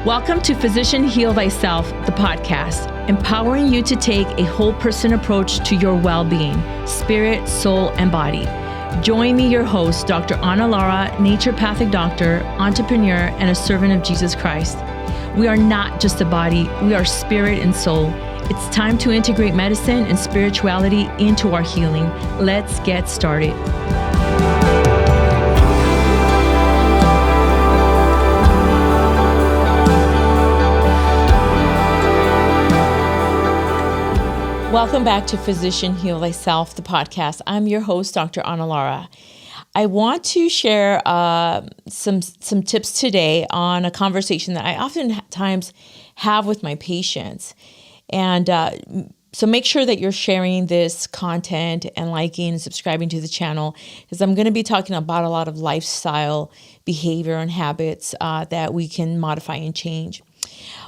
Welcome to Physician Heal Thyself, the podcast, empowering you to take a whole person approach to your well-being, spirit, soul, and body. Join me, your host, Dr. Lara, naturopathic doctor, entrepreneur, and a servant of Jesus Christ. We are not just a body, we are spirit and soul. It's time to integrate medicine and spirituality into our healing. Let's get started. Welcome back to Physician Heal Thyself, the podcast. I'm your host, Dr. Lara. I want to share some tips today on a conversation that I oftentimes have with my patients. And so make sure that you're sharing this content and liking and subscribing to the channel, because I'm going to be talking about a lot of lifestyle behavior and habits that we can modify and change.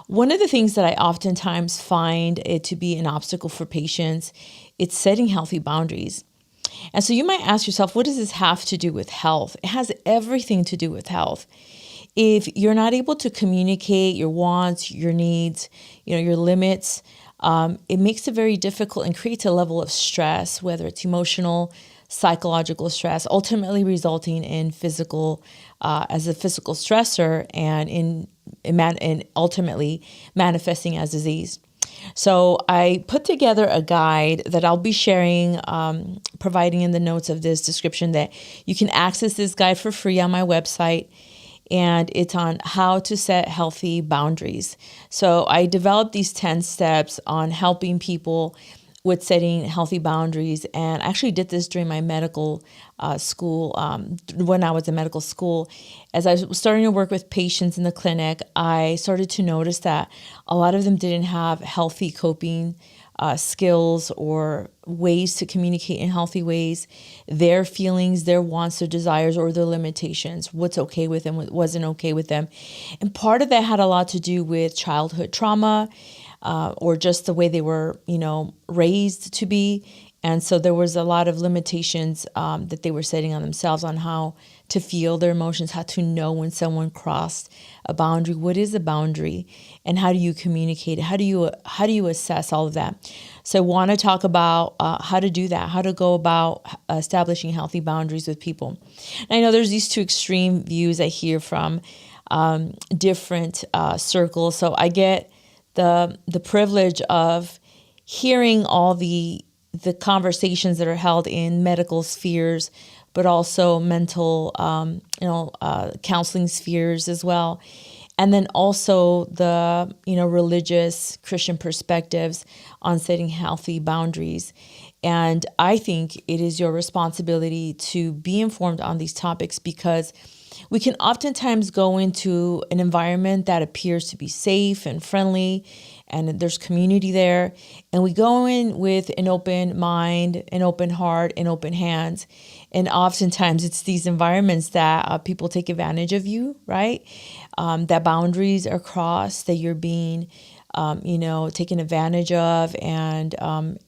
One of the things that I oftentimes find it to be an obstacle for patients, it's setting healthy boundaries. And so you might ask yourself, what does this have to do with health? It has everything to do with health. If you're not able to communicate your wants, your needs, your limits, it makes it very difficult and creates a level of stress, whether it's emotional, psychological stress, ultimately resulting in physical, as a physical stressor and ultimately manifesting as disease. So I put together a guide that I'll be sharing, providing in the notes of this description, that you can access this guide for free on my website. And it's on how to set healthy boundaries. So I developed these 10 steps on helping people with setting healthy boundaries. And I actually did this during my medical school, when I was in medical school. As I was starting to work with patients in the clinic, I started to notice that a lot of them didn't have healthy coping skills or ways to communicate in healthy ways, their feelings, their wants, their desires, or their limitations, what's okay with them, what wasn't okay with them. And part of that had a lot to do with childhood trauma, or just the way they were, raised to be. And so there was a lot of limitations that they were setting on themselves on how to feel their emotions, how to know when someone crossed a boundary. What is a boundary, and how do you communicate it? How do you assess all of that? So I want to talk about how to do that, how to go about establishing healthy boundaries with people. And I know there's these two extreme views I hear from different circles. So I get the privilege of hearing all the conversations that are held in medical spheres, but also mental, counseling spheres as well. And then also the, religious Christian perspectives on setting healthy boundaries. And I think it is your responsibility to be informed on these topics, because we can oftentimes go into an environment that appears to be safe and friendly, and there's community there. And we go in with an open mind, an open heart, and open hands. And oftentimes it's these environments that people take advantage of you, right? That boundaries are crossed, that you're being, taken advantage of. And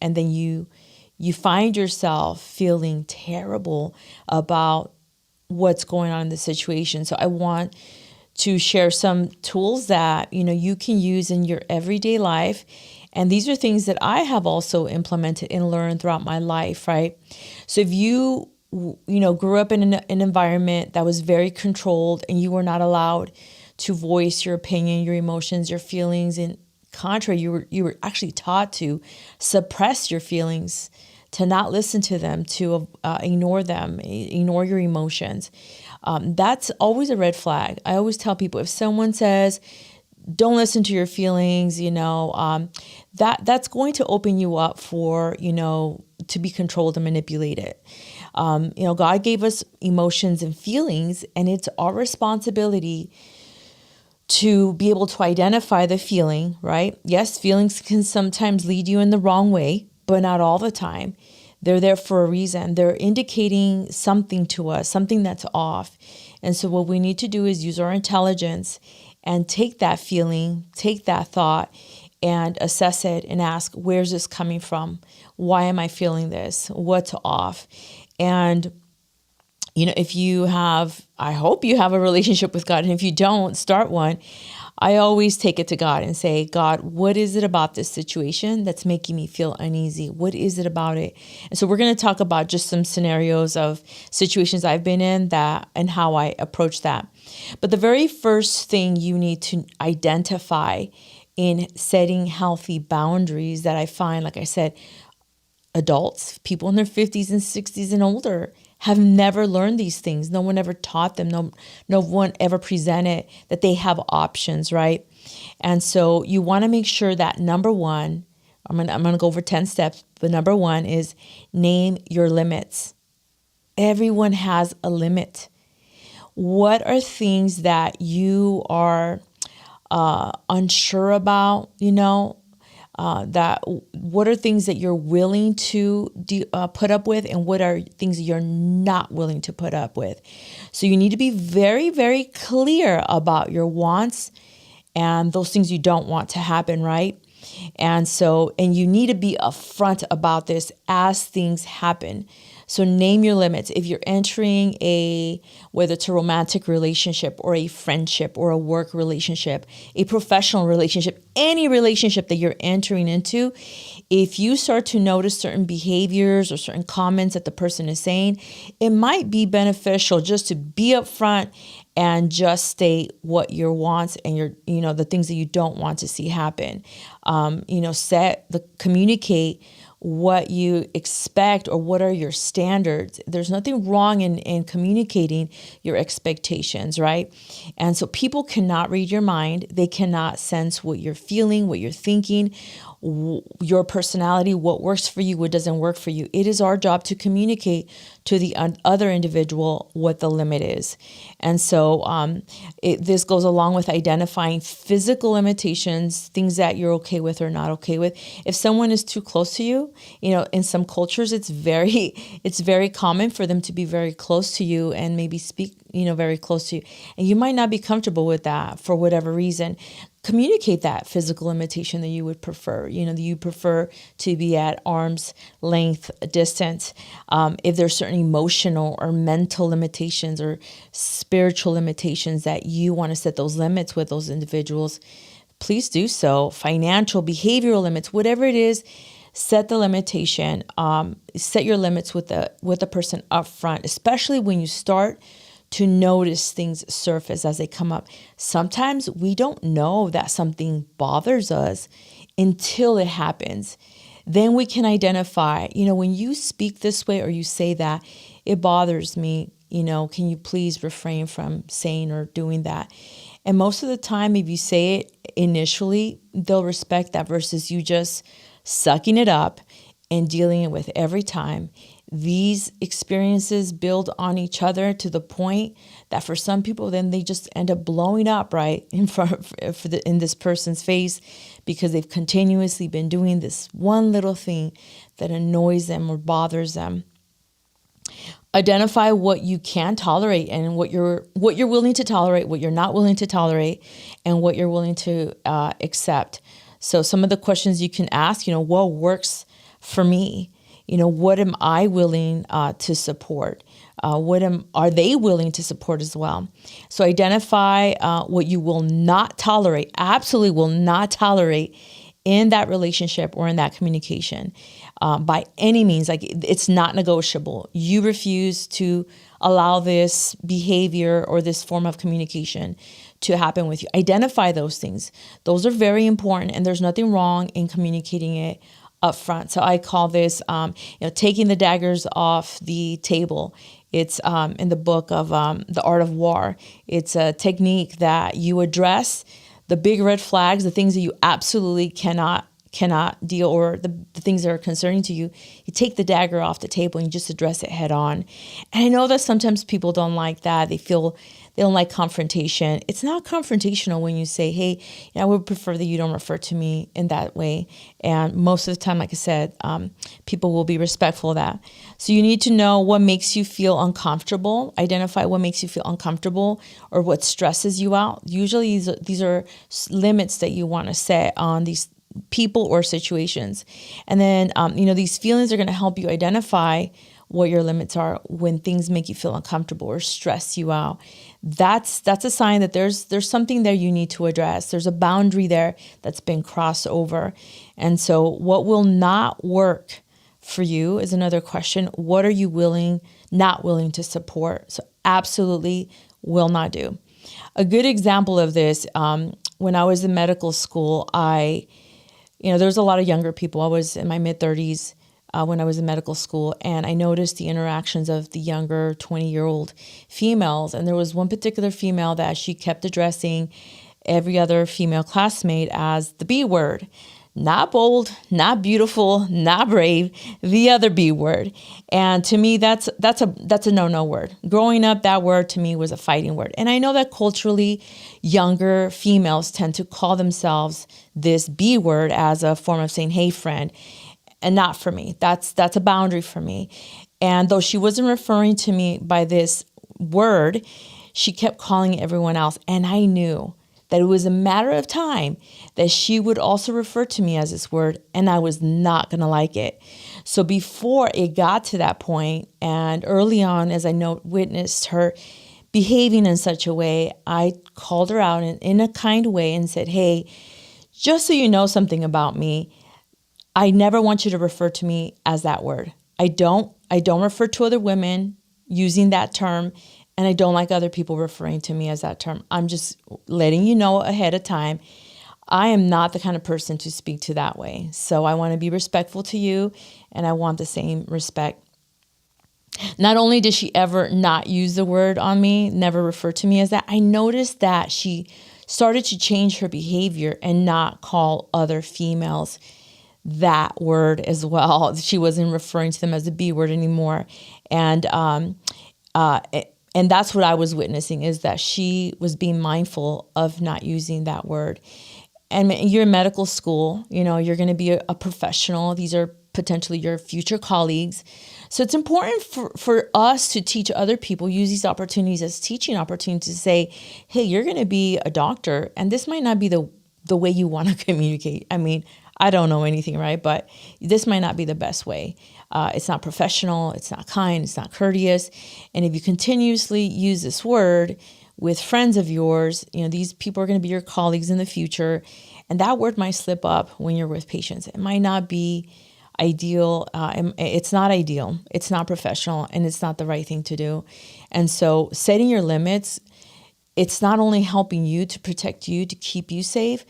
then you find yourself feeling terrible about what's going on in the situation. So I want to share some tools that, you can use in your everyday life. And these are things that I have also implemented and learned throughout my life, right? So if you grew up in an environment that was very controlled, and you were not allowed to voice your opinion, your emotions, your feelings, and contrary, you were actually taught to suppress your feelings, to not listen to them, to ignore them, ignore your emotions. That's always a red flag. I always tell people, if someone says, don't listen to your feelings, that's going to open you up for, to be controlled and manipulated. God gave us emotions and feelings, and it's our responsibility to be able to identify the feeling, right? Yes, feelings can sometimes lead you in the wrong way, but not all the time. They're there for a reason. They're indicating something to us, something that's off. And so what we need to do is use our intelligence and take that feeling, take that thought, and assess it and ask, where's this coming from? Why am I feeling this? What's off? And if you have, I hope you have a relationship with God. And if you don't, start one. I always take it to God and say, God, what is it about this situation that's making me feel uneasy? What is it about it? And so we're going to talk about just some scenarios of situations I've been in that and how I approach that. But the very first thing you need to identify in setting healthy boundaries that I find, like I said, adults, people in their 50s and 60s and older have never learned these things. No one ever taught them. No one ever presented that they have options, right? And so you want to make sure that number one, I'm gonna go over 10 steps, but number one is name your limits. Everyone has a limit. What are things that you are unsure about, that what are things that you're willing to put up with, and what are things that you're not willing to put up with. So you need to be very, very clear about your wants and those things you don't want to happen, right? And you need to be upfront about this as things happen. So name your limits. If you're entering whether it's a romantic relationship or a friendship or a work relationship, a professional relationship, any relationship that you're entering into, if you start to notice certain behaviors or certain comments that the person is saying, it might be beneficial just to be upfront and just state what your wants and the things that you don't want to see happen. Communicate what you expect or what are your standards. There's nothing wrong in communicating your expectations, right? And so people cannot read your mind. They cannot sense what you're feeling, what you're thinking, your personality, what works for you, what doesn't work for you. It is our job to communicate to the other individual what the limit is. And so this goes along with identifying physical limitations, things that you're okay with or not okay with. If someone is too close to you, in some cultures, it's very common for them to be very close to you and maybe speak, very close to you. And you might not be comfortable with that for whatever reason. Communicate that physical limitation that you would prefer, that you prefer to be at arm's length distance. If there's certain emotional or mental limitations or spiritual limitations that you want to set those limits with those individuals, please do so. Financial, behavioral limits, whatever it is, set the limitation. Set your limits with the person up front, especially when you start to notice things surface as they come up. Sometimes we don't know that something bothers us until it happens. Then we can identify, when you speak this way or you say that, it bothers me, can you please refrain from saying or doing that? And most of the time, if you say it initially, they'll respect that versus you just sucking it up and dealing it with every time. These experiences build on each other to the point that for some people, then they just end up blowing up right in front in this person's face because they've continuously been doing this one little thing that annoys them or bothers them. Identify what you can tolerate and what you're willing to tolerate, what you're not willing to tolerate, and what you're willing to accept. So some of the questions you can ask, what works for me? What am I willing to support? Are they willing to support as well? So identify what you will not tolerate, absolutely will not tolerate in that relationship or in that communication by any means. Like it's not negotiable. You refuse to allow this behavior or this form of communication to happen with you. Identify those things. Those are very important, and there's nothing wrong in communicating it up front. So I call this, taking the daggers off the table. It's in the book of The Art of War. It's a technique that you address the big red flags, the things that you absolutely cannot deal, or the things that are concerning to you. You take the dagger off the table and you just address it head on. And I know that sometimes people don't like that. They don't like confrontation. It's not confrontational when you say, hey, I would prefer that you don't refer to me in that way. And most of the time, like I said, people will be respectful of that. So you need to know what makes you feel uncomfortable. Identify what makes you feel uncomfortable or what stresses you out. Usually these are limits that you want to set on these people or situations. And then, these feelings are going to help you identify what your limits are when things make you feel uncomfortable or stress you out. That's a sign that there's something there you need to address. There's a boundary there that's been crossed over. And so what will not work for you is another question. What are you not willing to support? So absolutely will not do. A good example of this, when I was in medical school, there was a lot of younger people. I was in my mid-30s when I was in medical school, and I noticed the interactions of the younger 20-year-old females. And there was one particular female that she kept addressing every other female classmate as the B word. Not bold, not beautiful, not brave, the other B word. And to me, that's a no word. Growing up, that word to me was a fighting word. And I know that culturally, younger females tend to call themselves this B word as a form of saying, hey, friend, and not for me. That's a boundary for me. And though she wasn't referring to me by this word, she kept calling everyone else. And I knew that it was a matter of time that she would also refer to me as this word, and I was not going to like it. So before it got to that point, and early on, as I witnessed her behaving in such a way, I called her out in a kind way and said, hey, just so you know something about me, I never want you to refer to me as that word. I don't refer to other women using that term, and I don't like other people referring to me as that term. I'm just letting you know ahead of time, I am not the kind of person to speak to that way. So I want to be respectful to you, and I want the same respect. Not only did she ever not use the word on me, never refer to me as that, I noticed that she started to change her behavior and not call other females that word as well. She wasn't referring to them as a B word anymore. And that's what I was witnessing, is that she was being mindful of not using that word. And you're in medical school, you're going to be a professional. These are potentially your future colleagues. So it's important for us to teach other people, use these opportunities as teaching opportunities to say, hey, you're going to be a doctor, and this might not be the way you want to communicate. I mean, I don't know anything, right? But this might not be the best way. It's not professional. It's not kind. It's not courteous. And if you continuously use this word with friends of yours, these people are going to be your colleagues in the future. And that word might slip up when you're with patients. It might not be ideal. It's not ideal. It's not professional, and it's not the right thing to do. And so setting your limits, it's not only helping you to protect you, to keep you safe,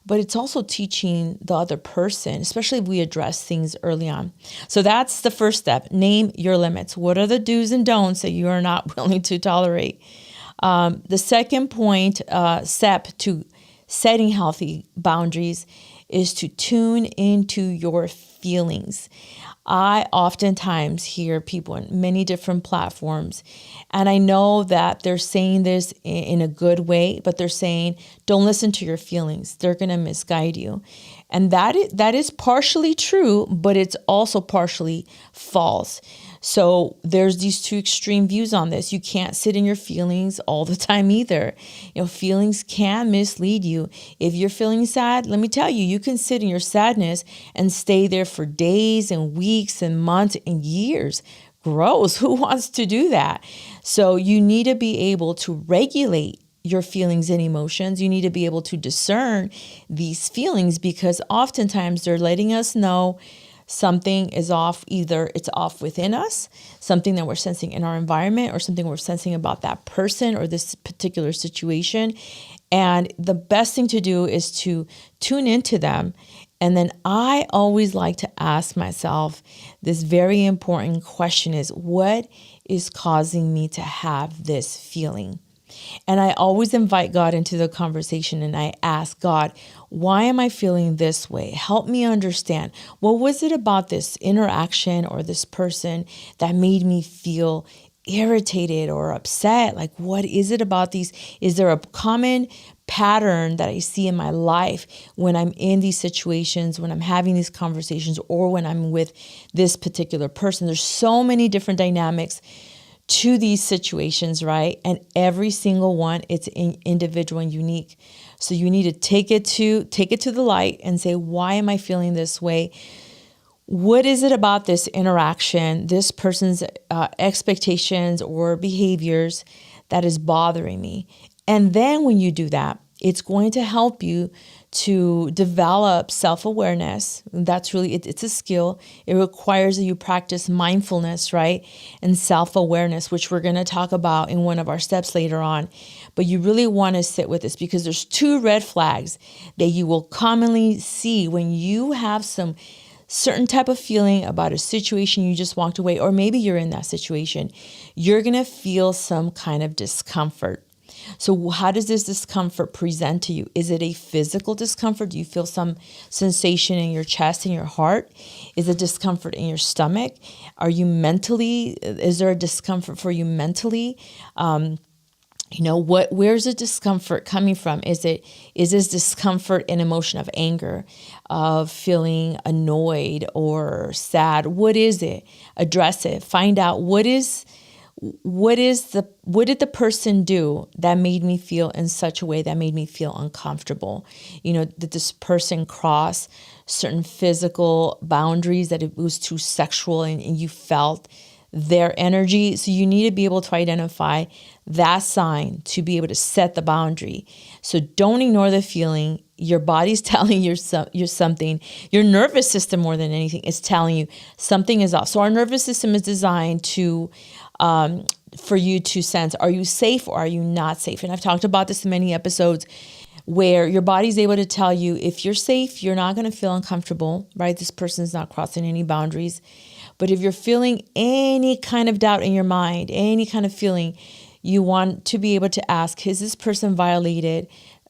but it's also teaching the other person, especially if we address things early on. So that's the first step. Name your limits. What are the do's and don'ts that you are not willing to tolerate? The second step to setting healthy boundaries is to tune into your feelings. I oftentimes hear people in many different platforms, and I know that they're saying this in a good way, but they're saying, don't listen to your feelings. They're going to misguide you. And that is partially true, but it's also partially false. So there's these two extreme views on this. You can't sit in your feelings all the time either. Feelings can mislead you. If you're feeling sad, let me tell you, you can sit in your sadness and stay there for days and weeks and months and years. Gross. Who wants to do that? So you need to be able to regulate your feelings and emotions. You need to be able to discern these feelings, because oftentimes they're letting us know something is off. Either it's off within us, something that we're sensing in our environment, or something we're sensing about that person or this particular situation. And the best thing to do is to tune into them. And then I always like to ask myself this very important question is, what is causing me to have this feeling? And I always invite God into the conversation, and I ask God, why am I feeling this way? Help me understand. What was it about this interaction or this person that made me feel irritated or upset? Like, what is it about these? Is there a common pattern that I see in my life when I'm in these situations, when I'm having these conversations, or when I'm with this particular person? There's so many different dynamics to these situations, right? And every single one, it's individual and unique. So you need to take it to the light and say, why am I feeling this way? What is it about this interaction, this person's expectations or behaviors that is bothering me? And then when you do that, it's going to help you to develop self-awareness. That's really, it's a skill. It requires that you practice mindfulness, right? And self-awareness, which we're going to talk about in one of our steps later on. But you really want to sit with this, because there's 2 red flags that you will commonly see when you have some certain type of feeling about a situation you just walked away, or maybe you're in that situation. You're going to feel some kind of discomfort. So how does this discomfort present to you? Is it a physical discomfort? Do you feel some sensation in your chest and your heart? Is it discomfort in your stomach? Are you mentally, is there a discomfort for you mentally? Where's the discomfort coming from? Is this discomfort an emotion of anger, of feeling annoyed or sad? What is it? Address it. Find out what did the person do that made me feel in such a way that made me feel uncomfortable? Did this person cross certain physical boundaries, that it was too sexual and you felt their energy? So you need to be able to identify that sign to be able to set the boundary. So don't ignore the feeling. Your body's telling you something. Your nervous system, more than anything, is telling you something is off. So our nervous system is designed to for you to sense, are you safe or are you not safe? And I've talked about this in many episodes, where your body's able to tell you, if you're safe, you're not going to feel uncomfortable, right? This person's not crossing any boundaries. But if you're feeling any kind of doubt in your mind, any kind of feeling, you want to be able to ask, has this person violated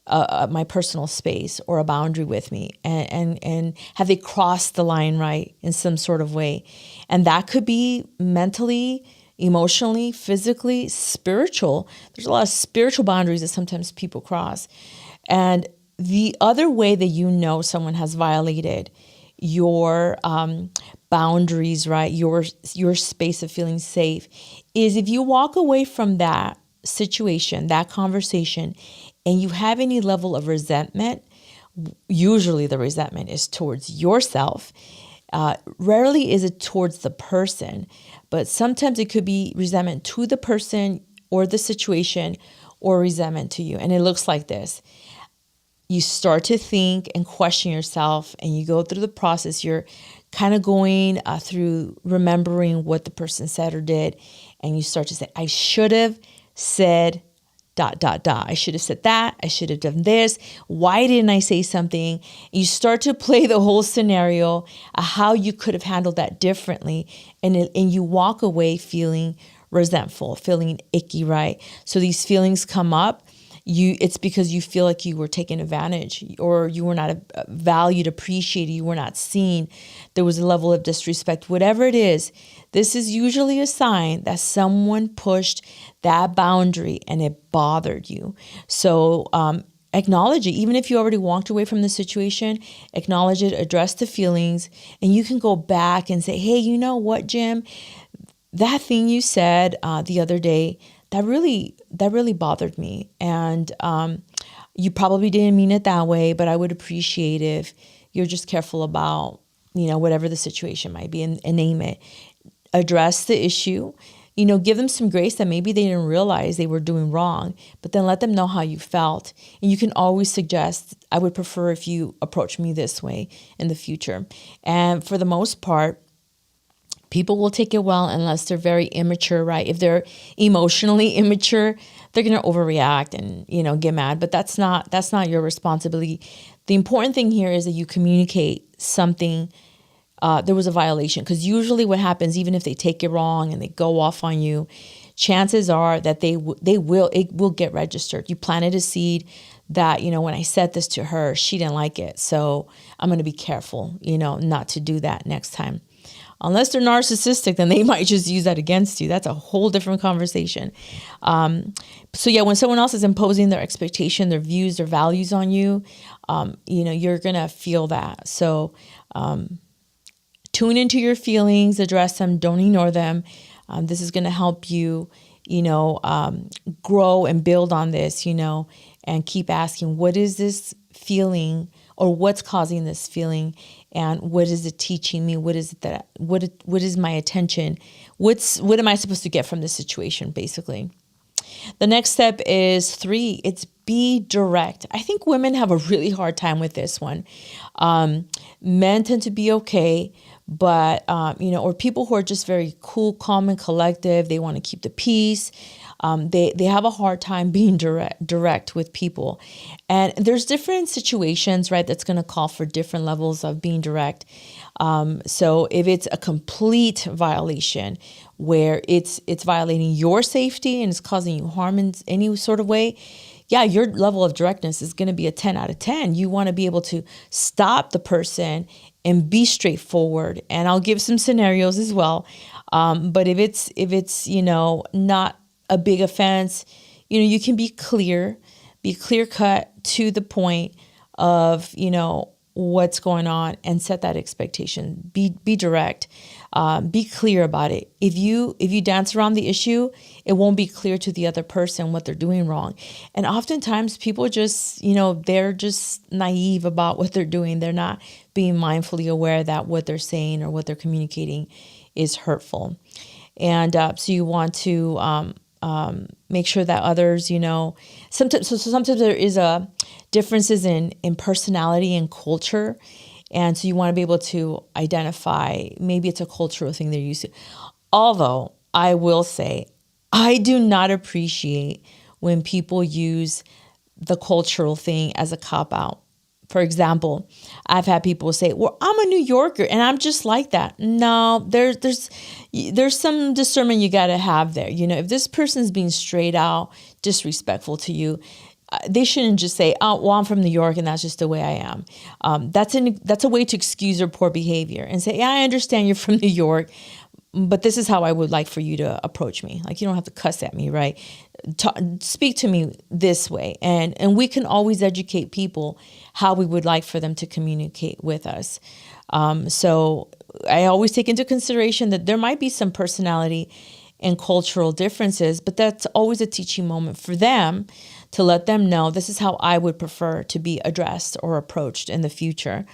my personal space or a boundary with me? And have they crossed the line, right, in some sort of way? And that could be mentally, emotionally, physically, spiritual. There's a lot of spiritual boundaries that sometimes people cross. And the other way that someone has violated your boundaries, right, your space of feeling safe, is if you walk away from that situation, that conversation, and you have any level of resentment. Usually the resentment is towards yourself. Rarely is it towards the person, but sometimes it could be resentment to the person or the situation, or resentment to you. And it looks like this. You start to think and question yourself, and you go through the process. You're kind of going through remembering what the person said or did, and you start to say, I should have said ... I should have said that. I should have done this. Why didn't I say something? You start to play the whole scenario, how you could have handled that differently. And you walk away feeling resentful, feeling icky, right? So these feelings come up. It's because you feel like you were taken advantage, or you were not valued, appreciated, you were not seen. There was a level of disrespect, whatever it is. This is usually a sign that someone pushed that boundary and it bothered you. So acknowledge it. Even if you already walked away from the situation, acknowledge it, address the feelings, and you can go back and say, hey, you know what, Jim? That thing you said the other day, that really bothered me. And you probably didn't mean it that way, but I would appreciate if you're just careful about, whatever the situation might be, and name it. Address the issue, give them some grace that maybe they didn't realize they were doing wrong, but then let them know how you felt. And you can always suggest, I would prefer if you approach me this way in the future. And for the most part, people will take it well unless they're very immature, right? If they're emotionally immature, they're going to overreact and, get mad, but that's not your responsibility. The important thing here is that you communicate something. There was a violation, because usually what happens, even if they take it wrong and they go off on you, chances are that it will get registered. You planted a seed that, when I said this to her, she didn't like it. So I'm going to be careful, not to do that next time. Unless they're narcissistic, then they might just use that against you. That's a whole different conversation. So yeah, when someone else is imposing their expectation, their views, their values on you, you're going to feel that. So, tune into your feelings, address them, don't ignore them. This is going to help you, grow and build on this, and keep asking, what is this feeling? or what's causing this feeling, and what is it teaching me? What is it that what is my attention? What am I supposed to get from this situation, basically? The next step is 3. It's be direct. I think women have a really hard time with this one. Men tend to be okay, but, or people who are just very cool, calm, and collective, they want to keep the peace. They have a hard time being direct with people. And there's different situations, right, that's going to call for different levels of being direct. So if it's a complete violation where it's violating your safety and it's causing you harm in any sort of way, yeah, your level of directness is going to be a 10 out of 10. You want to be able to stop the person and be straightforward. And I'll give some scenarios as well. But if it's not a big offense, you can be clear cut to the point of, what's going on, and set that expectation. Be direct. Be clear about it. If you dance around the issue, it won't be clear to the other person what they're doing wrong. And oftentimes people just, they're just naive about what they're doing. They're not being mindfully aware that what they're saying or what they're communicating is hurtful. And so you want to make sure that others, sometimes there is differences in personality and culture. And so you want to be able to identify, maybe it's a cultural thing they're used to. Although I will say, I do not appreciate when people use the cultural thing as a cop-out. For example, I've had people say, well, I'm a New Yorker and I'm just like that. No, there's some discernment you got to have there. If this person's being straight out disrespectful to you, they shouldn't just say, oh, well, I'm from New York and that's just the way I am. That's a way to excuse their poor behavior and say, yeah, I understand you're from New York, but this is how I would like for you to approach me. Like, you don't have to cuss at me, right? Speak to me this way. And we can always educate people how we would like for them to communicate with us. So I always take into consideration that there might be some personality and cultural differences, but that's always a teaching moment for them to let them know this is how I would prefer to be addressed or approached in the future.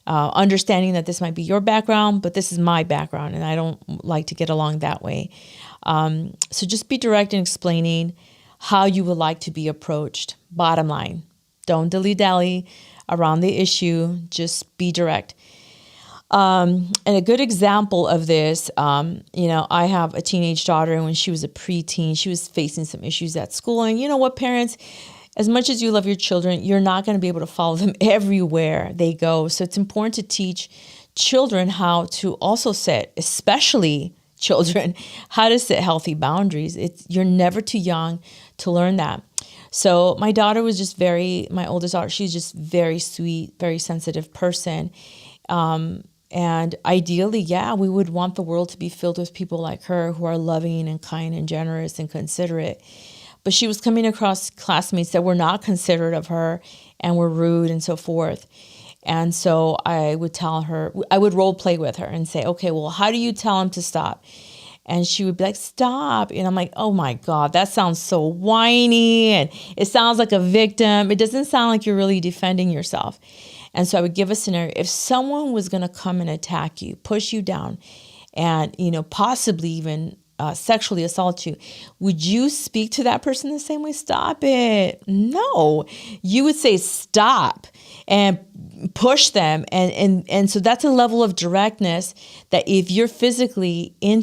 Understanding that this might be your background, but this is my background, and I don't like to get along that way. So just be direct in explaining how you would like to be approached. Bottom line, don't dilly-dally around the issue. Just be direct. And a good example of this, I have a teenage daughter, and when she was a preteen, she was facing some issues at school. And you know what, parents, as much as you love your children, you're not going to be able to follow them everywhere they go. So it's important to teach children how to also set, especially children, how to set healthy boundaries. You're never too young to learn that. So my daughter was just my oldest daughter, she's just very sweet, very sensitive person. And ideally, we would want the world to be filled with people like her who are loving and kind and generous and considerate. But she was coming across classmates that were not considerate of her and were rude and so forth. And so I would tell her, I would role play with her and say, okay, well, how do you tell him to stop? And she would be like, stop. And I'm like, oh my God, that sounds so whiny. And it sounds like a victim. It doesn't sound like you're really defending yourself. And so I would give a scenario. If someone was going to come and attack you, push you down, and, possibly even sexually assault you, would you speak to that person the same way? Stop it. No, you would say stop and push them. And so that's a level of directness that if you're in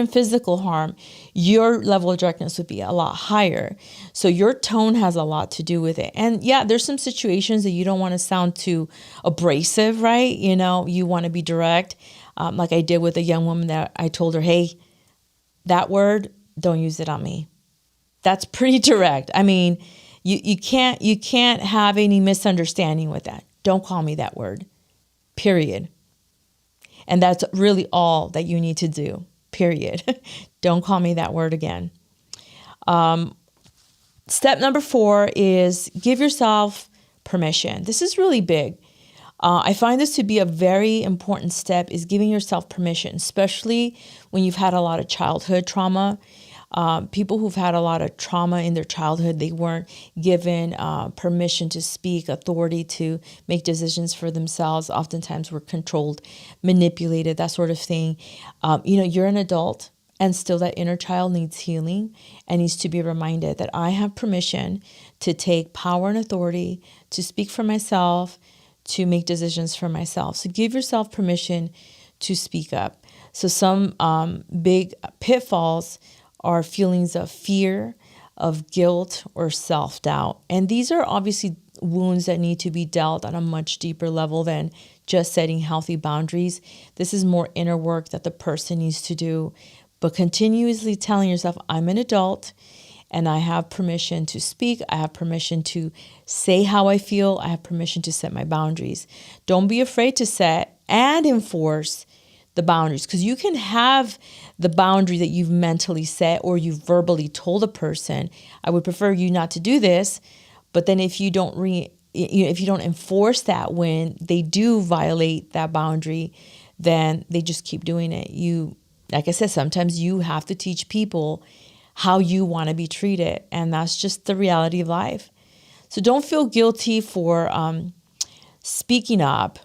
physical harm, your level of directness would be a lot higher. So your tone has a lot to do with it. And there's some situations that you don't want to sound too abrasive, right? You want to be direct. Like I did with a young woman that I told her, hey, that word, don't use it on me. That's pretty direct. I mean, you can't have any misunderstanding with that. Don't call me that word, period. And that's really all that you need to do, period. Don't call me that word again. Step number 4 is give yourself permission. This is really big. I find this to be a very important step, is giving yourself permission, especially when you've had a lot of childhood trauma. People who've had a lot of trauma in their childhood, they weren't given permission to speak, authority to make decisions for themselves. Oftentimes were controlled, manipulated, that sort of thing. You're an adult, and still that inner child needs healing and needs to be reminded that I have permission to take power and authority, to speak for myself, to make decisions for myself. So give yourself permission to speak up. So some big pitfalls are feelings of fear, of guilt, or self-doubt. And these are obviously wounds that need to be dealt on a much deeper level than just setting healthy boundaries. This is more inner work that the person needs to do. But continuously telling yourself, I'm an adult and I have permission to speak. I have permission to say how I feel. I have permission to set my boundaries. Don't be afraid to set and enforce the boundaries, because you can have the boundary that you've mentally set or you've verbally told a person, I would prefer you not to do this. But then if you don't enforce that when they do violate that boundary, then they just keep doing it. Like I said, sometimes you have to teach people how you want to be treated, and that's just the reality of life. So don't feel guilty for speaking up.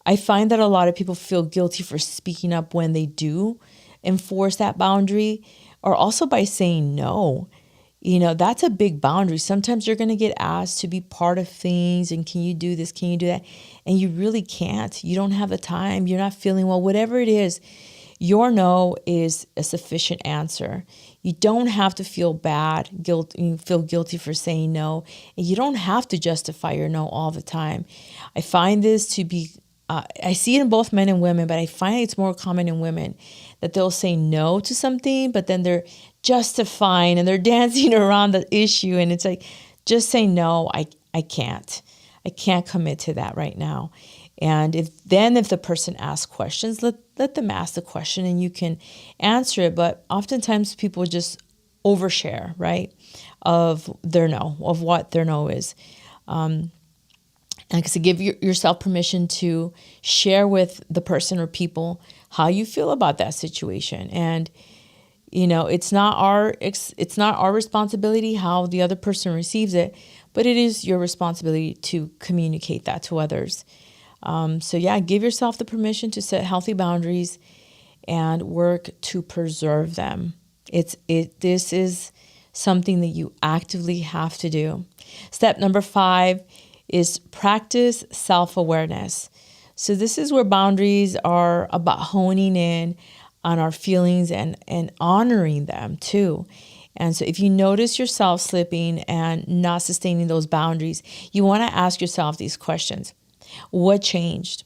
I find that a lot of people feel guilty for speaking up when they do enforce that boundary, or also by saying no. That's a big boundary. Sometimes you're going to get asked to be part of things and can you do this? Can you do that? And you really can't. You don't have the time. You're not feeling well, whatever it is. Your no is a sufficient answer. You don't have to feel you feel guilty for saying no. And you don't have to justify your no all the time. I find this to be I see it in both men and women, but I find it's more common in women that they'll say no to something, but then they're justifying and they're dancing around the issue. And it's like, just say no, I can't commit to that right now. And if the person asks questions, let them ask the question and you can answer it. But oftentimes people just overshare, right, of what their no is. Like I said, give yourself permission to share with the person or people how you feel about that situation. And, it's not our responsibility how the other person receives it, but it is your responsibility to communicate that to others. Give yourself the permission to set healthy boundaries and work to preserve them. This is something that you actively have to do. Step number 5 is practice self-awareness. So this is where boundaries are about honing in on our feelings and honoring them too. And so if you notice yourself slipping and not sustaining those boundaries, you want to ask yourself these questions. What changed?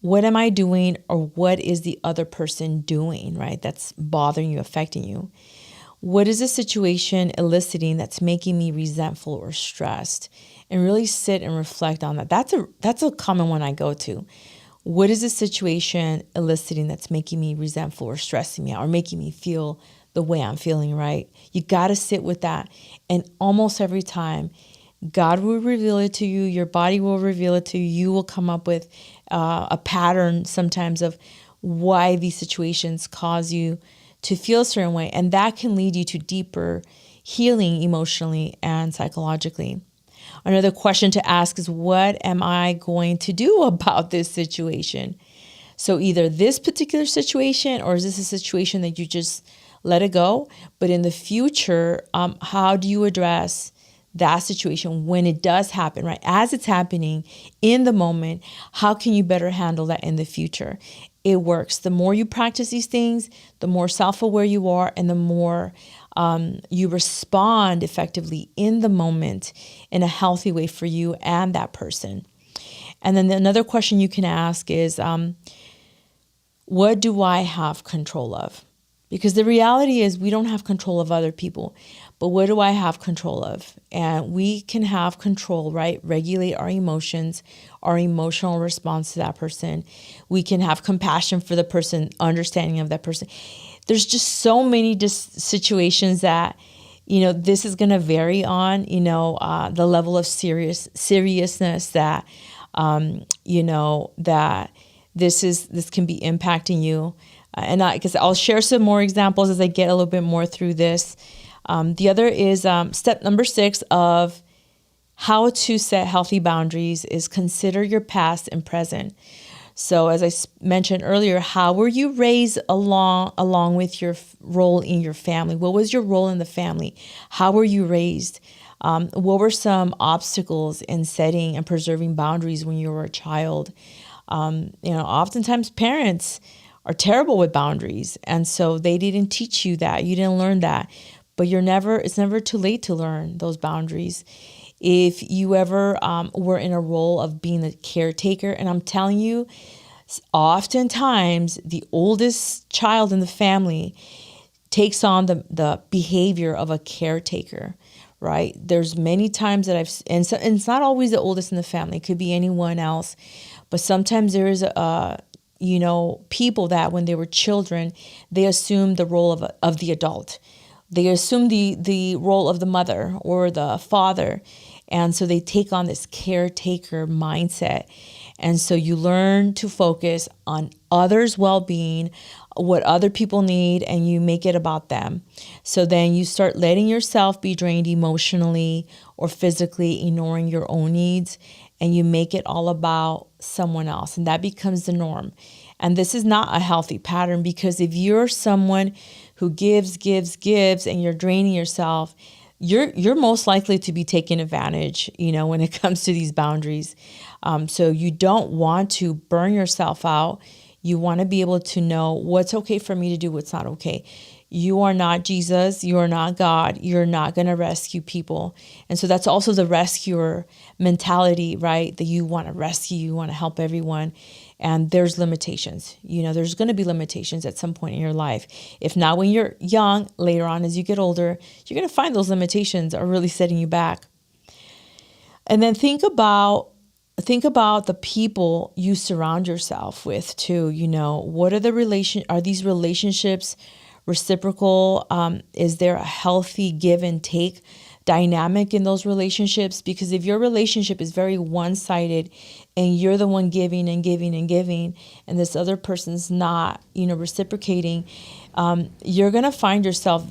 What am I doing, or what is the other person doing, right? That's bothering you, affecting you. What is the situation eliciting that's making me resentful or stressed? And really sit and reflect on that. That's a common one I go to. What is the situation eliciting that's making me resentful or stressing me out or making me feel the way I'm feeling, right? You got to sit with that. And almost every time, God will reveal it to you. Your body will reveal it to you. You will come up with a pattern sometimes of why these situations cause you to feel a certain way. And that can lead you to deeper healing emotionally and psychologically. Another question to ask is, what am I going to do about this situation? So either this particular situation, or is this a situation that you just let it go? But in the future, how do you address that situation when it does happen, right? As it's happening in the moment, how can you better handle that in the future? It works. The more you practice these things, the more self-aware you are, and the more you respond effectively in the moment in a healthy way for you and that person. And then another question you can ask is, what do I have control of? Because the reality is we don't have control of other people, but what do I have control of? And we can have control, right? Regulate our emotions, our emotional response to that person. We can have compassion for the person, understanding of that person. There's just so many situations that, this is going to vary on, the level of seriousness that, that this can be impacting you. And because I'll share some more examples as I get a little bit more through this. The other is step number 6 of how to set healthy boundaries is consider your past and present. So as I mentioned earlier, how were you raised along with your role in your family? What was your role in the family? How were you raised? What were some obstacles in setting and preserving boundaries when you were a child? Oftentimes parents are terrible with boundaries, and so they didn't teach you that. You didn't learn that, but it's never too late to learn those boundaries. If you ever were in a role of being a caretaker, and I'm telling you, oftentimes the oldest child in the family takes on the behavior of a caretaker, right? There's many times that and it's not always the oldest in the family. It could be anyone else, but sometimes there is people that when they were children, they assumed the role of the adult. They assume the role of the mother or the father. And so they take on this caretaker mindset. And so you learn to focus on others' well-being, what other people need, and you make it about them. So then you start letting yourself be drained emotionally or physically, ignoring your own needs, and you make it all about someone else. And that becomes the norm. And this is not a healthy pattern, because if you're someone who gives, and you're draining yourself, you're most likely to be taken advantage, when it comes to these boundaries. So you don't want to burn yourself out. You want to be able to know what's okay for me to do, what's not okay. You are not Jesus. You are not God. You're not going to rescue people. And so that's also the rescuer mentality, right? That you want to rescue, you want to help everyone. And there's limitations. There's going to be limitations at some point in your life. If not when you're young, later on as you get older, you're going to find those limitations are really setting you back. And then think about the people you surround yourself with too. What are are these relationships reciprocal? Is there a healthy give and take dynamic in those relationships? Because if your relationship is very one-sided and you're the one giving and giving and giving, and this other person's not, reciprocating, you're going to find yourself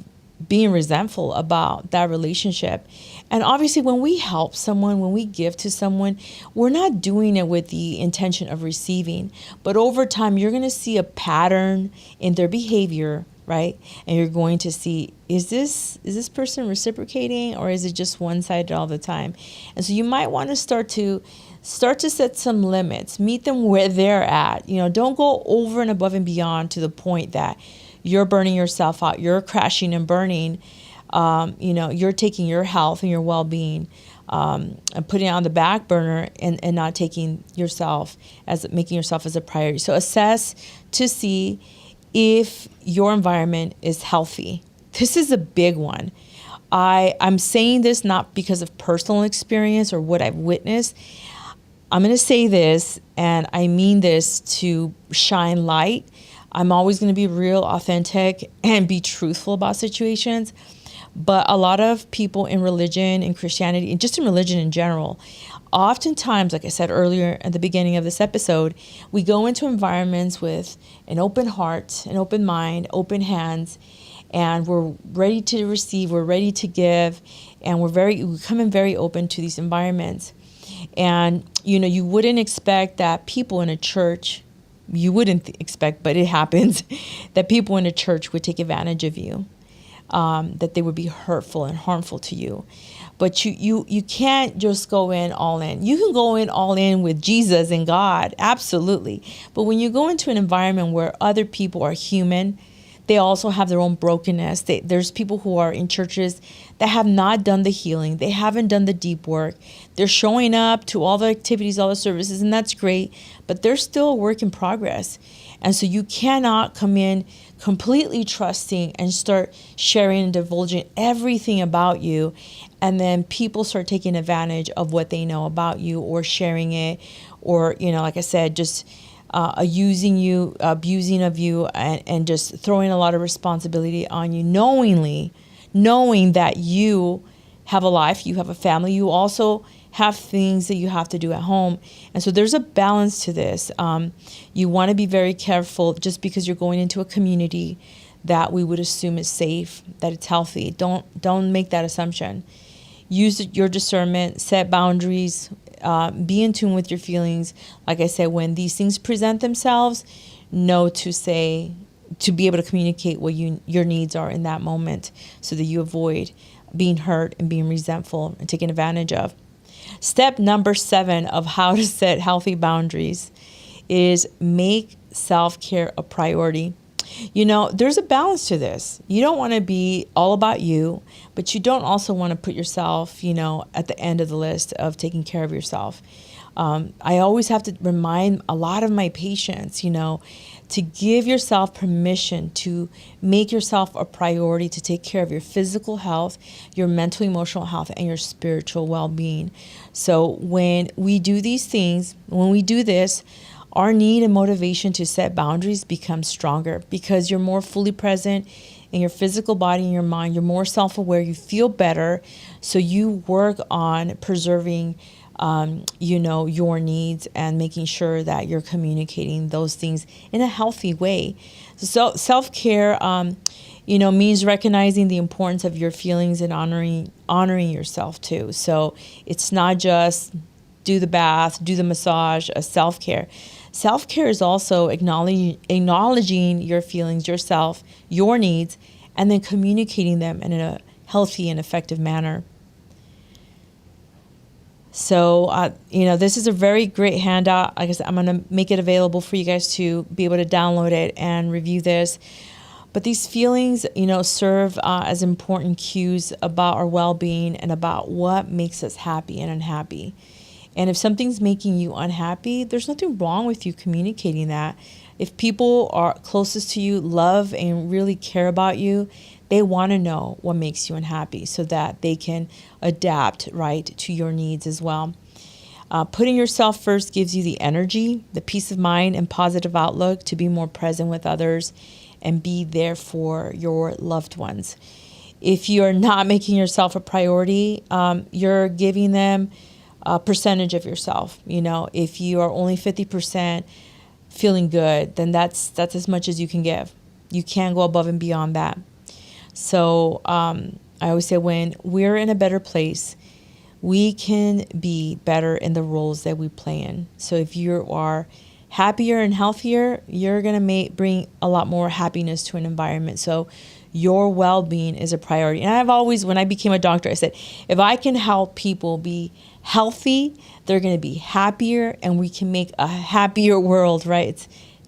being resentful about that relationship. And obviously when we help someone, when we give to someone, we're not doing it with the intention of receiving. But over time, you're going to see a pattern in their behavior, right? And you're going to see, is this person reciprocating, or is it just one-sided all the time? And so you might want to start to set some limits, meet them where they're at. Don't go over and above and beyond to the point that you're burning yourself out, you're crashing and burning, you're taking your health and your well-being and putting it on the back burner and not taking making yourself as a priority. So assess to see if your environment is healthy. This is a big one. I'm saying this not because of personal experience or what I've witnessed. I'm going to say this, and I mean this to shine light. I'm always going to be real, authentic, and be truthful about situations. But a lot of people in religion, in Christianity, and just in religion in general, oftentimes, like I said earlier at the beginning of this episode, we go into environments with an open heart, an open mind, open hands, and we're ready to receive, we're ready to give, and we come in very open to these environments. And, you wouldn't expect that people in a church, but it happens, that people in a church would take advantage of you, that they would be hurtful and harmful to you. But you can't just go in all in. You can go in all in with Jesus and God, absolutely. But when you go into an environment where other people are human, they also have their own brokenness. There's people who are in churches that have not done the healing. They haven't done the deep work. They're showing up to all the activities, all the services, and that's great, but they're still a work in progress. And so you cannot come in completely trusting and start sharing and divulging everything about you, and then people start taking advantage of what they know about you or sharing it, or, like I said, just using you, abusing of you, and just throwing a lot of responsibility on you, knowing that you have a life, you have a family, you also have things that you have to do at home. And so there's a balance to this. You want to be very careful just because you're going into a community that we would assume is safe, that it's healthy. Don't make that assumption. Use your discernment, set boundaries, be in tune with your feelings. Like I said, when these things present themselves, know to be able to communicate what your needs are in that moment so that you avoid being hurt and being resentful and taken advantage of. Step number 7 of how to set healthy boundaries is make self-care a priority. There's a balance to this. You don't want to be all about you, but you don't also want to put yourself, at the end of the list of taking care of yourself. I always have to remind a lot of my patients, to give yourself permission to make yourself a priority, to take care of your physical health, your mental, emotional health, and your spiritual well-being. So when we do these things, when we do this, our need and motivation to set boundaries becomes stronger because you're more fully present in your physical body and your mind. You're more self-aware. You feel better. So you work on preserving, your needs and making sure that you're communicating those things in a healthy way. So self-care, means recognizing the importance of your feelings and honoring yourself too. So it's not just do the bath, do the massage, self-care. Self-care is also acknowledging your feelings, yourself, your needs, and then communicating them in a healthy and effective manner. So, this is a very great handout. Like I said, I'm going to make it available for you guys to be able to download it and review this. But these feelings, serve as important cues about our well-being and about what makes us happy and unhappy. And if something's making you unhappy, there's nothing wrong with you communicating that. If people are closest to you, love and really care about you, they want to know what makes you unhappy so that they can adapt, right, to your needs as well. Putting yourself first gives you the energy, the peace of mind, and positive outlook to be more present with others and be there for your loved ones. If you're not making yourself a priority, you're giving them a percentage of yourself. If you are only 50% feeling good, then that's as much as you can give. You can't go above and beyond that. So I always say when we're in a better place, we can be better in the roles that we play in. So if you are happier and healthier, you're going to bring a lot more happiness to an environment. So your well-being is a priority. And I've always, when I became a doctor, I said, if I can help people be healthy, they're going to be happier, and we can make a happier world, right?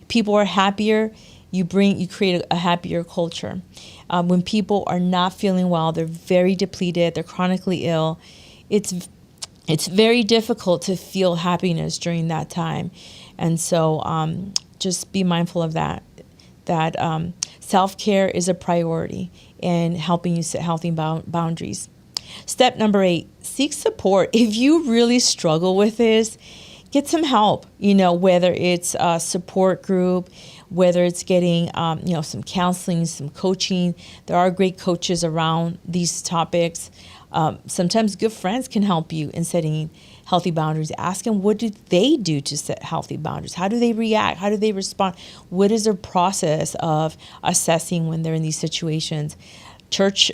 People are happier, you create a happier culture. When people are not feeling well, they're very depleted, they're chronically ill, it's very difficult to feel happiness during that time. And so just be mindful of that self-care is a priority in helping you set healthy boundaries. Step number 8, seek support. If you really struggle with this, get some help, whether it's a support group, whether it's getting, some counseling, some coaching. There are great coaches around these topics. Sometimes good friends can help you in setting healthy boundaries. Ask them, what do they do to set healthy boundaries? How do they react? How do they respond? What is their process of assessing when they're in these situations? Church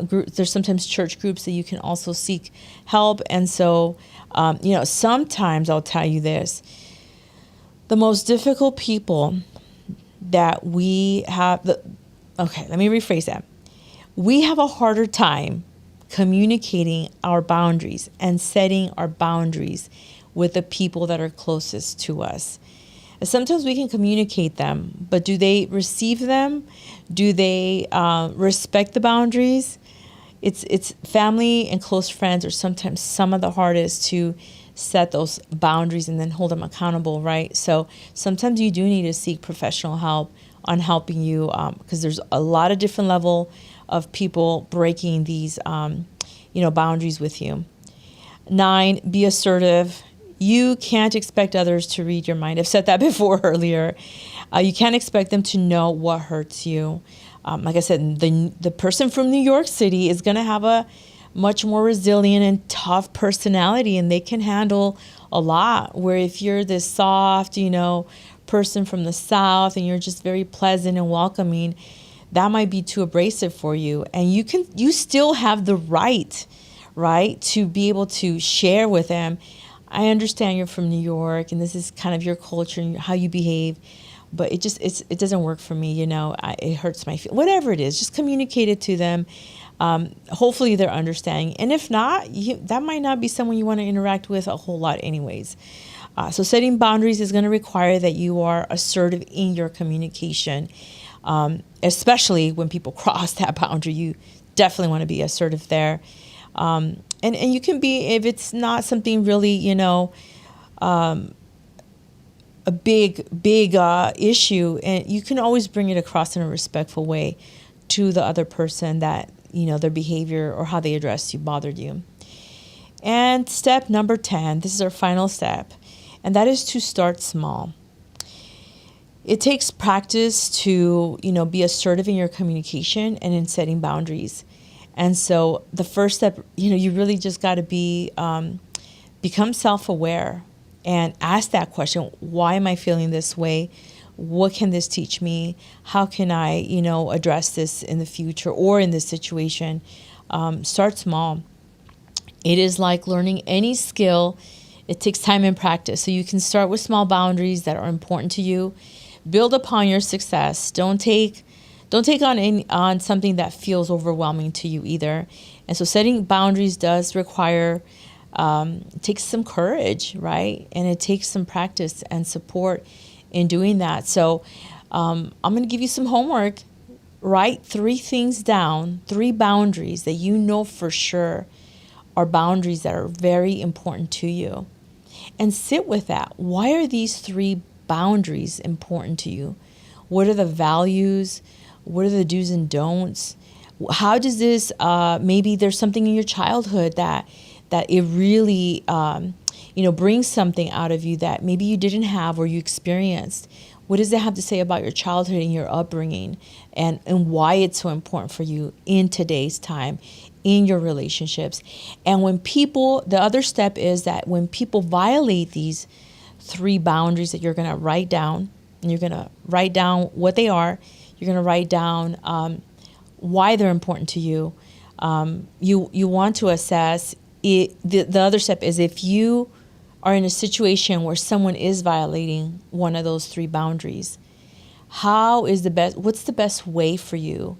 groups, there's sometimes church groups that you can also seek help. And so, sometimes I'll tell you this, the most difficult people that we have, let me rephrase that. We have a harder time communicating our boundaries and setting our boundaries with the people that are closest to us. Sometimes we can communicate them, but do they receive them? Do they respect the boundaries? It's family and close friends are sometimes some of the hardest to set those boundaries and then hold them accountable, right? So sometimes you do need to seek professional help on helping you because there's a lot of different level of people breaking these boundaries with you. 9, be assertive. You can't expect others to read your mind. I've said that before earlier. You can't expect them to know what hurts you. Like I said, the person from New York City is going to have a much more resilient and tough personality, and they can handle a lot. Where if you're this soft, person from the South and you're just very pleasant and welcoming, that might be too abrasive for you. And you still have the right, to be able to share with them. I understand you're from New York and this is kind of your culture and how you behave, but it doesn't work for me. It hurts my feelings. Whatever it is, just communicate it to them. Hopefully they're understanding. And if not, that might not be someone you want to interact with a whole lot anyways. So setting boundaries is going to require that you are assertive in your communication, especially when people cross that boundary. You definitely want to be assertive there. And you can be, if it's not something really, a big issue, and you can always bring it across in a respectful way to the other person that, their behavior or how they addressed you bothered you. And step number 10, this is our final step, and that is to start small. It takes practice to, be assertive in your communication and in setting boundaries. And so the first step, you really just got to become self-aware and ask that question: why am I feeling this way? What can this teach me? How can I, address this in the future or in this situation? Start small. It is like learning any skill. It takes time and practice. So you can start with small boundaries that are important to you. Build upon your success. Don't take on something that feels overwhelming to you either. And so setting boundaries does require, takes some courage, right? And it takes some practice and support in doing that. So I'm going to give you some homework. Write 3 things down, 3 boundaries that you know for sure are boundaries that are very important to you. And sit with that. Why are these 3 boundaries important to you? What are the values? What are the do's and don'ts? How does this, maybe there's something in your childhood that it really, brings something out of you that maybe you didn't have or you experienced. What does it have to say about your childhood and your upbringing and why it's so important for you in today's time, in your relationships? And the other step is that when people violate these 3 boundaries that you're going to write down, and you're going to write down what they are, you're going to write down why they're important to you. You want to assess it. The other step is if you are in a situation where someone is violating one of those 3 boundaries, what's the best way for you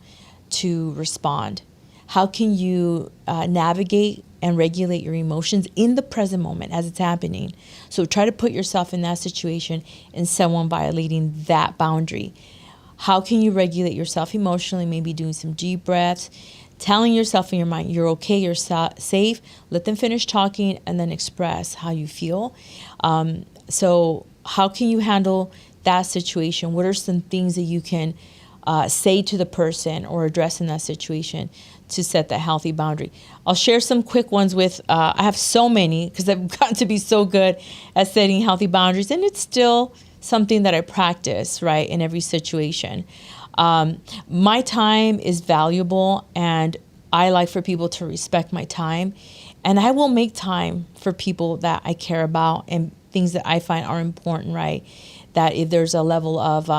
to respond? How can you navigate and regulate your emotions in the present moment as it's happening? So try to put yourself in that situation and someone violating that boundary. How can you regulate yourself emotionally? Maybe doing some deep breaths, telling yourself in your mind, you're okay, you're safe. Let them finish talking and then express how you feel. So how can you handle that situation? What are some things that you can say to the person or address in that situation to set that healthy boundary? I'll share some quick ones I have so many because I've gotten to be so good at setting healthy boundaries, and it's still something that I practice, right, in every situation. My time is valuable, and I like for people to respect my time, and I will make time for people that I care about and things that I find are important, right? That if there's a level of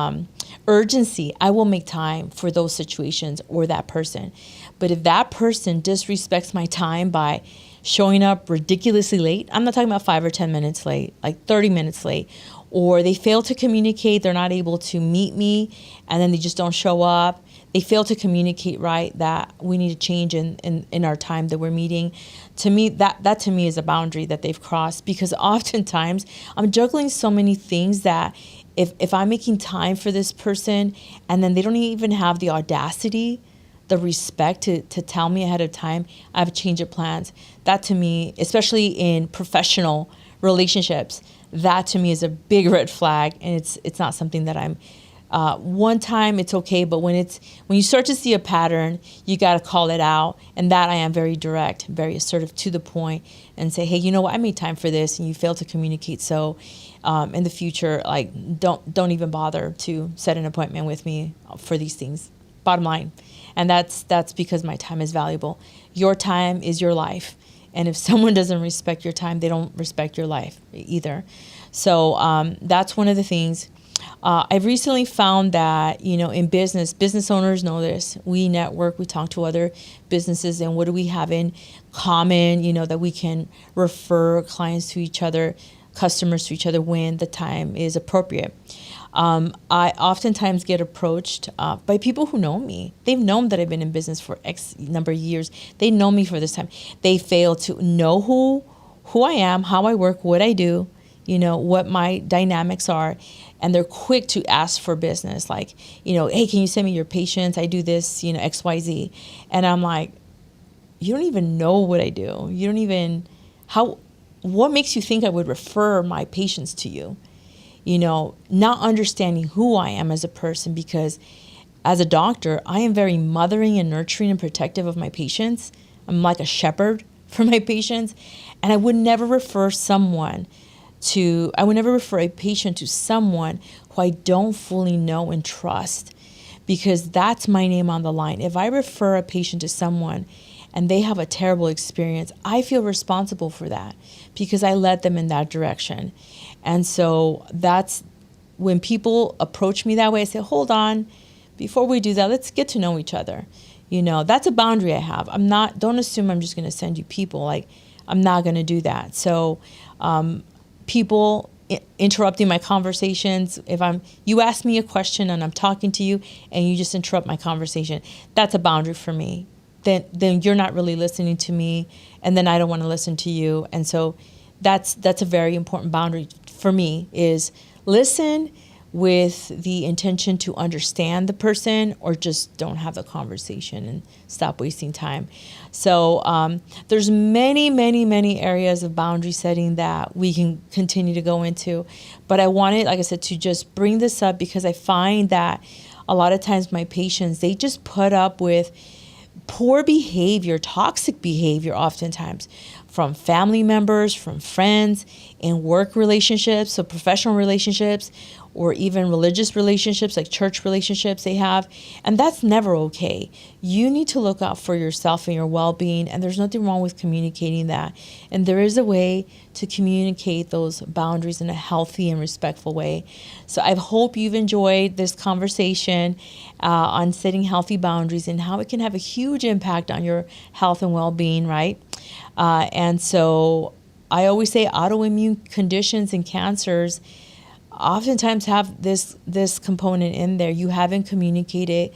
urgency, I will make time for those situations or that person. But if that person disrespects my time by showing up ridiculously late, I'm not talking about 5 or 10 minutes late, like 30 minutes late, or they fail to communicate, they're not able to meet me, and then they just don't show up. They fail to communicate right that we need to change in our time that we're meeting. To me, that to me is a boundary that they've crossed, because oftentimes I'm juggling so many things that if I'm making time for this person and then they don't even have the audacity, the respect to tell me ahead of time, I have a change of plans. That to me, especially in professional relationships, that to me is a big red flag, and it's not something that I'm. One time it's okay, but when you start to see a pattern, you got to call it out, and that I am very direct, very assertive, to the point, and say, hey, you know what? I made time for this, and you failed to communicate. So, in the future, like don't even bother to set an appointment with me for these things. bottom line. And that's because my time is valuable. Your time is your life. And if someone doesn't respect your time, they don't respect your life either. So that's one of the things. I've recently found that, in business owners know this. We network, we talk to other businesses, and what do we have in common, that we can refer clients to each other, customers to each other when the time is appropriate. I oftentimes get approached by people who know me. They've known that I've been in business for X number of years. They know me for this time. They fail to know who I am, how I work, what I do, what my dynamics are. And they're quick to ask for business. Like, hey, can you send me your patients? I do this, X, Y, Z. And I'm like, you don't even know what I do. You don't even, what makes you think I would refer my patients to you? Not understanding who I am as a person, because as a doctor, I am very mothering and nurturing and protective of my patients. I'm like a shepherd for my patients. And I would never refer a patient to someone who I don't fully know and trust, because that's my name on the line. If I refer a patient to someone and they have a terrible experience, I feel responsible for that because I led them in that direction. And so that's when people approach me that way, I say, hold on, before we do that, let's get to know each other. That's a boundary I have. Don't assume I'm just going to send you people. Like, I'm not going to do that. So, people interrupting my conversations, you ask me a question and I'm talking to you and you just interrupt my conversation, that's a boundary for me. Then you're not really listening to me, and then I don't want to listen to you. And so that's a very important boundary for me, is listen with the intention to understand the person, or just don't have the conversation and stop wasting time. So there's many, many, many areas of boundary setting that we can continue to go into. But I wanted, like I said, to just bring this up because I find that a lot of times my patients, they just put up with poor behavior, toxic behavior oftentimes from family members, from friends, in work relationships, so professional relationships, or even religious relationships, like church relationships they have. And that's never okay. You need to look out for yourself and your well-being, and there's nothing wrong with communicating that. And there is a way to communicate those boundaries in a healthy and respectful way. So I hope you've enjoyed this conversation on setting healthy boundaries and how it can have a huge impact on your health and well-being, right? And so I always say autoimmune conditions and cancers oftentimes have this component in there. You haven't communicated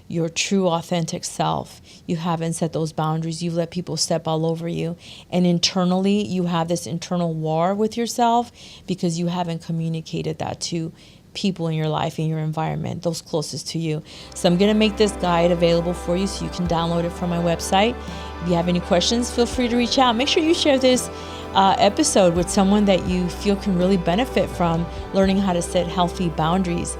your true authentic self. You haven't set those boundaries. You've let people step all over you. And internally, you have this internal war with yourself because you haven't communicated that to people in your life, in your environment, those closest to you. So I'm going to make this guide available for you so you can download it from my website. If you have any questions, feel free to reach out. Make sure you share this episode with someone that you feel can really benefit from learning how to set healthy boundaries.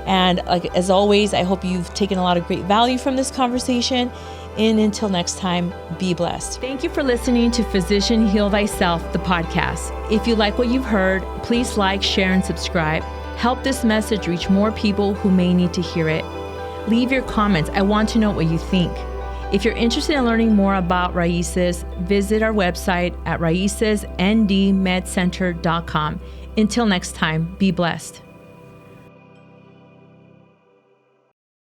And as always, I hope you've taken a lot of great value from this conversation. And until next time, be blessed. Thank you for listening to Physician Heal Thyself, the podcast. If you like what you've heard, please like, share, and subscribe. Help this message reach more people who may need to hear it. Leave your comments. I want to know what you think. If you're interested in learning more about Raices, visit our website at raicesndmedcenter.com. Until next time, be blessed.